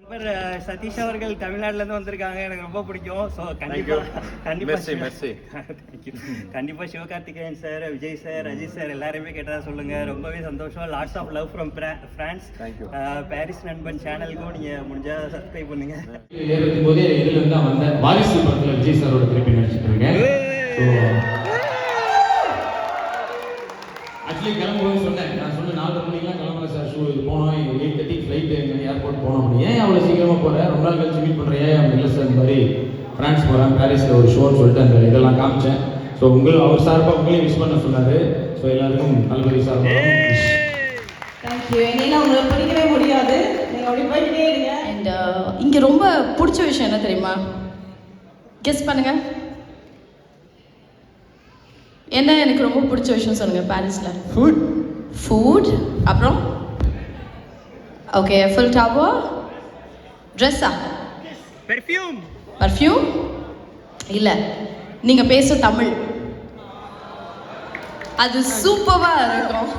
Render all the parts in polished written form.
நண்பர் சதீஷ் அவர்கள் தமிழ்நாட்டிலேருந்து வந்திருக்காங்க. எனக்கு ரொம்ப பிடிக்கும். ஸோ கண்டிப்பாக Sivakarthikeyan sir, Vijay sir, Ajith sir எல்லாருமே கேட்டதா சொல்லுங்கள். ரொம்பவே சந்தோஷம். Lots of love from France. Paris நண்பன் சேனலுக்கும் நீங்கள் முடிஞ்சால் சப்ஸ்கிரைப் பண்ணுங்க. போதே இதில் வந்து வந்த வாரிசு படத்தில் விஜய் சாரோட திருப்பி நடிச்சிட்டு இருக்கேன். ஆக்சுவலி கிளம்பும்போது சொன்னேன், நான் சொன்ன 4 மணிக்கெலாம் கிளம்புற சார், ஷூ இது போனோம், 8:30 ஃப்ளைட்டு எங்கள் ஏர்போர்ட் போனோம். அப்படி ஏன் அவ்வளோ சீக்கிரமாக போகிறேன், ரொம்ப நாள் கழிச்சு மீட் பண்ணுறேன், ஏன் அவங்க இல்லை சார் இந்த மாதிரி ஃப்ரான்ஸ் போகிறேன், பாரிஸில் ஒரு ஷோன்னு சொல்லிட்டு அந்த இதெல்லாம் காமிச்சேன். ஸோ அவர் சார்பாக உங்களையும் விஷ் பண்ண சொன்னார். ஸோ எல்லாருக்கும் தளபதி சார்பாக தேங்க்யூ. ஏன்னா உங்களை படிக்கவே முடியாது, நீங்கள் அப்படி போய்கிட்டே இருங்க. அண்ட் இங்கே ரொம்ப பிடிச்ச விஷயம் என்ன தெரியுமா? கெஸ் பண்ணுங்க, என்ன எனக்கு ரொம்ப பிடிச்ச விஷயம் சொல்லுங்க. பாரிஸில் ஃபுட், அப்புறம் ஓகே ஃபுல் டவர், ட்ரெஸ்ஸா, பர்ஃப்யூம் இல்லை, நீங்கள் பேச தமிழ் அது சூப்பராக இருக்கும்.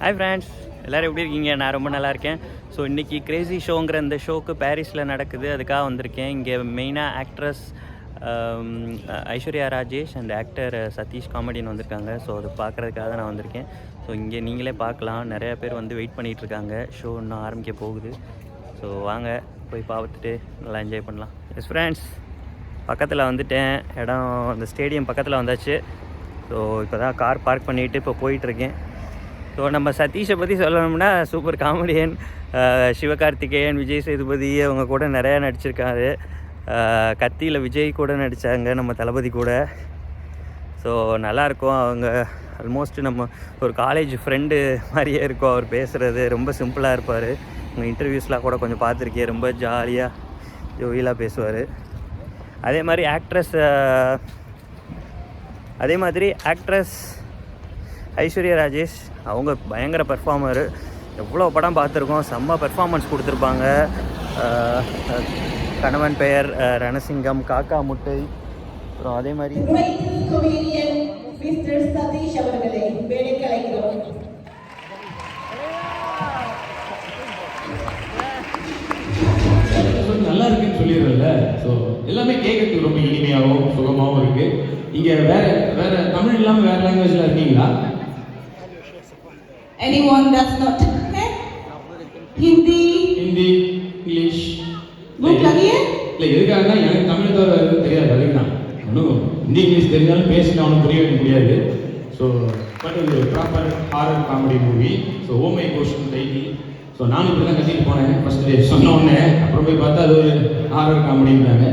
ஹாய் ஃப்ரெண்ட்ஸ், எல்லோரும் எப்படி இருக்கீங்க? நான் ரொம்ப நல்லா இருக்கேன். ஸோ இன்றைக்கி கிரேசி ஷோங்கிற இந்த ஷோக்கு பாரிஸில் நடக்குது, அதுக்காக வந்திருக்கேன். இங்கே மெயினாக actress Aishwarya Rajesh and actor Sathish காமெடின்னு வந்திருக்காங்க. ஸோ அது பார்க்குறதுக்காக தான் நான் வந்திருக்கேன். ஸோ இங்கே நீங்களே பார்க்கலாம், நிறையா பேர் வந்து வெயிட் பண்ணிகிட்ருக்காங்க. ஷோ இன்னும் ஆரம்பிக்க போகுது. ஸோ வாங்க போய் பார்த்துட்டு நல்லா என்ஜாய் பண்ணலாம். எஸ் ஃப்ரெண்ட்ஸ், பக்கத்தில் வந்துட்டேன். இடம் அந்த ஸ்டேடியம் பக்கத்தில் வந்தாச்சு. ஸோ இப்போ தான் கார் பார்க் பண்ணிவிட்டு இப்போ போயிட்டுருக்கேன். ஸோ நம்ம சதீஷை பற்றி சொல்லணும்னா சூப்பர் காமெடியன். சிவகார்த்திகேயன், விஜய் சேதுபதி அவங்க கூட நிறையா நடிச்சிருக்காரு. கத்தியில் விஜய் கூட நடித்தாங்க, நம்ம தளபதி கூட. ஸோ நல்லாயிருக்கும். அவங்க ஆல்மோஸ்ட் நம்ம ஒரு காலேஜ் ஃப்ரெண்டு மாதிரியே இருக்கும். அவர் பேசுகிறது ரொம்ப சிம்பிளாக இருப்பார். உங்கள் இன்டர்வியூஸ்லாம் கூட கொஞ்சம் பார்த்துருக்கேன். ரொம்ப ஜாலியாக ஜோவியலாக பேசுவார். அதே மாதிரி ஆக்ட்ரஸ் ஐஸ்வர்யா ராஜேஷ், அவங்க பயங்கர பெர்ஃபார்மரு. எவ்வளோ படம் பார்த்துருக்கோம், செம்ம பெர்ஃபார்மன்ஸ் கொடுத்துருப்பாங்க. கணவன் பெயர், ரணசிங்கம், காக்கா முட்டை, அப்புறம் அதே மாதிரி நல்லா இருக்குன்னு சொல்லிடுறேன்ல. ஸோ எல்லாமே கேட்கறதுக்கு ரொம்ப இனிமையாகவும் சுகமாகவும் இருக்குது. இங்கே வேற தமிழ் இல்லாமல் வேறு லாங்குவேஜில் இருக்கீங்களா? Anyone that's not Hindi, English book लगी है? இல்லை எதுக்காகனா எனக்கு தமிழ் தவிர எதுவும் தெரியாது. அதுக்கு தான் ஒன்றும் ஹிந்தி இங்கிலீஷ் தெரிஞ்சாலும் பேசிட்டு அவனுக்கு புரிய வைக்க முடியாது. ஸோ பட் இது proper horror comedy movie. So oh my quotient title. So நானும் இப்படி தான் கட்டிட்டு போனேன் ஃபஸ்ட் டே சொன்ன உடனே. அப்புறம் போய் பார்த்தா அது ஒரு ஹாரர் காமெடின்றாங்க.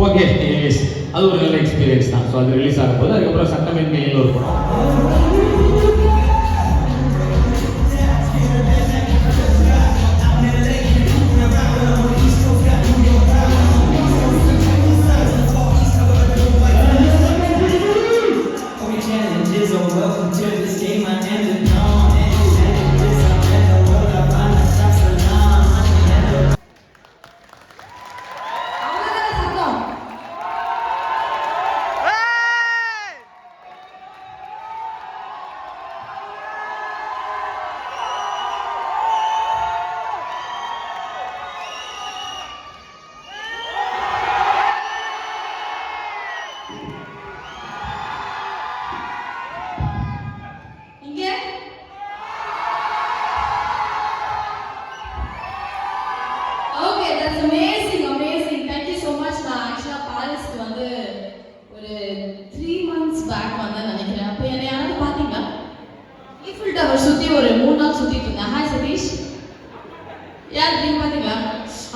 ஓகே, எனிவேஸ் அது ஒரு நல்ல எக்ஸ்பீரியன்ஸ் தான். ஸோ அது ரிலீஸ் ஆக போகுது. அதுக்கப்புறம் சட்டமின்மையில் ஒரு படம். சுற்றி ஒரு 3 நாள் சுற்றிட்டு இருந்தேன். ஹாய் சதீஷ், யார் நீங்கள் பார்த்தீங்களா?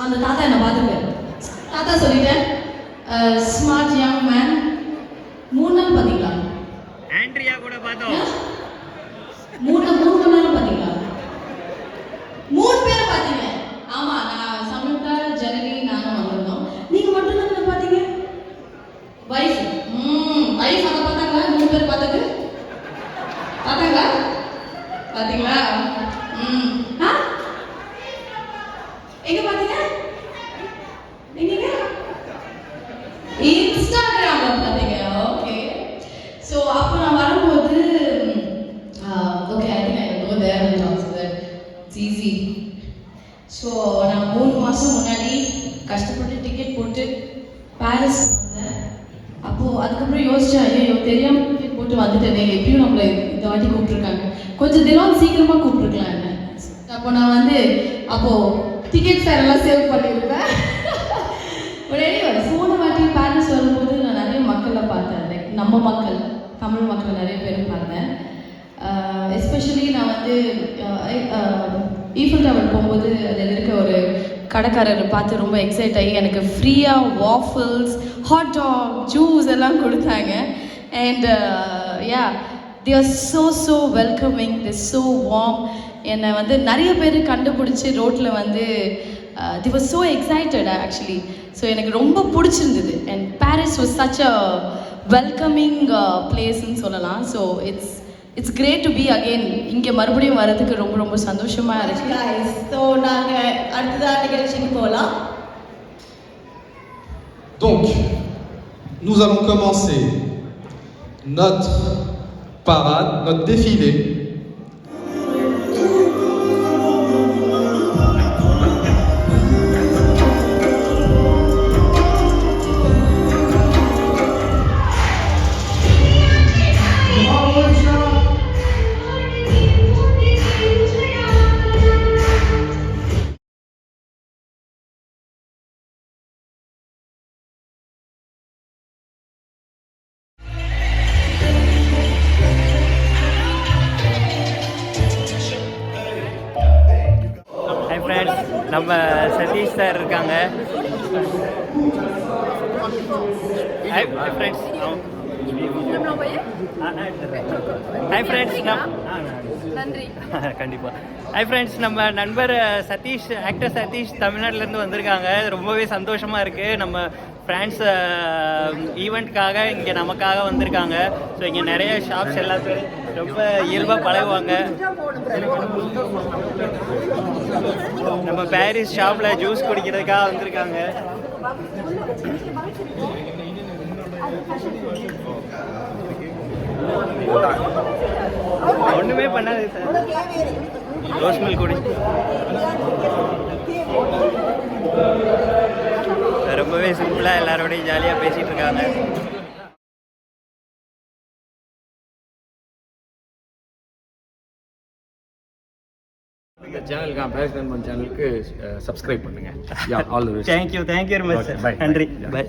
அந்த தாத்தா என்னை பார்த்துருக்காரு. தாத்தா சொல்லிட்டேன், ஸ்மார்ட் யங் மேன். 3 நாள் பார்த்தீங்களா? ஆண்ட்ரியா கூட பார்த்தோம். பேர் பார்த்தது பார்த்தாங்களா பார்த்தீங்களா ஆ எங்க பார்த்தீங்க எங்க இன்ஸ்டாகிராம்ல பார்த்தீங்க ஓகே ஸோ அப்போ நான் வரும்போது okay I think I go there and also that it's easy so நான் 3 மாதம் முன்னாடி கஷ்டப்பட்டு டிக்கெட் போட்டு பாரிஸ் வந்தேன் அப்போது அதுக்கப்புறம் யோசிச்சேன் ஐயோ தெரியாமல் டிக்கெட் போட்டு வந்துட்டேனே எப்படியும் நம்மளை இந்த வாட்டி கூப்பிட்ருக்காங்க கொஞ்சம் தினம் சீக்கிரமாக கூப்பிட்ருக்கலாம் என்ன அப்போ நான் வந்து அப்போது டிக்கெட் ஃபேர் எல்லாம் சேவ் பண்ணியிருப்பேன் ஒரு போன வாட்டி பாரிஸ் வரும்போது நான் நிறைய மக்களை பார்த்தேன் லைக் நம்ம மக்கள் தமிழ் மக்கள் நிறைய பேர் பார்த்தேன் எஸ்பெஷலி நான் வந்து ஈஃபில் டவர் போகும்போது அதில் இருக்க ஒரு கடைக்காரரை பார்த்து ரொம்ப எக்ஸைட் ஆகி எனக்கு ஃப்ரீயாக வாஃபிள்ஸ் ஹாட் டாக் ஜூஸ் எல்லாம் கொடுத்தாங்க and yeah they are so welcoming, they so warm. என்னை வந்து நிறைய பேர் கண்டுபிடிச்சி ரோட்டில் வந்து they were so excited actually. So எனக்கு ரொம்ப பிடிச்சிருந்தது and Paris was such a welcoming பிளேஸ்ன்னு சொல்லலாம். So it's great to be again இங்கே மறுபடியும் வரதுக்கு ரொம்ப ரொம்ப சந்தோஷமாக இருக்குது. ஸோ நாங்கள் அடுத்ததாக நிகழ்ச்சிக்கு போகலாம். Donc, nous allons commencer notre parade, notre défilé. Hi friends, நம்ம சதீஷ் சார் இருக்காங்க. Hi friends. Hi friends. நன்றி. கண்டிப்பாக. ஹாய் ஃப்ரெண்ட்ஸ், நம்ம நண்பர் சதீஷ், ஆக்டர் சதீஷ் தமிழ்நாட்டிலேருந்து வந்திருக்காங்க. ரொம்பவே சந்தோஷமாக இருக்குது. நம்ம ஃப்ரான்ஸ் ஈவெண்ட்காக இங்கே நமக்காக வந்திருக்காங்க. ஸோ இங்கே நிறைய ஷாப்ஸ் எல்லாத்தையும் ரொம்ப இயல்பாக பழகுவாங்க. நம்ம பாரிஸ் ஷாப்பில் ஜூஸ் குடிக்கிறதுக்காக வந்திருக்காங்க. ஒன்றுமே பண்ணாது சார், ரோஸ் மில்க் குடி. ரொம்பவே சிம்பிளாக எல்லாரோடையும் ஜாலியாக பேசிகிட்டு இருக்காங்க. சேனலுக்கு பாரிஸ் நண்பன் சேனலுக்கு சப்ஸ்கிரைப் பண்ணுங்க. Thank you very much sir. நன்றி. பை.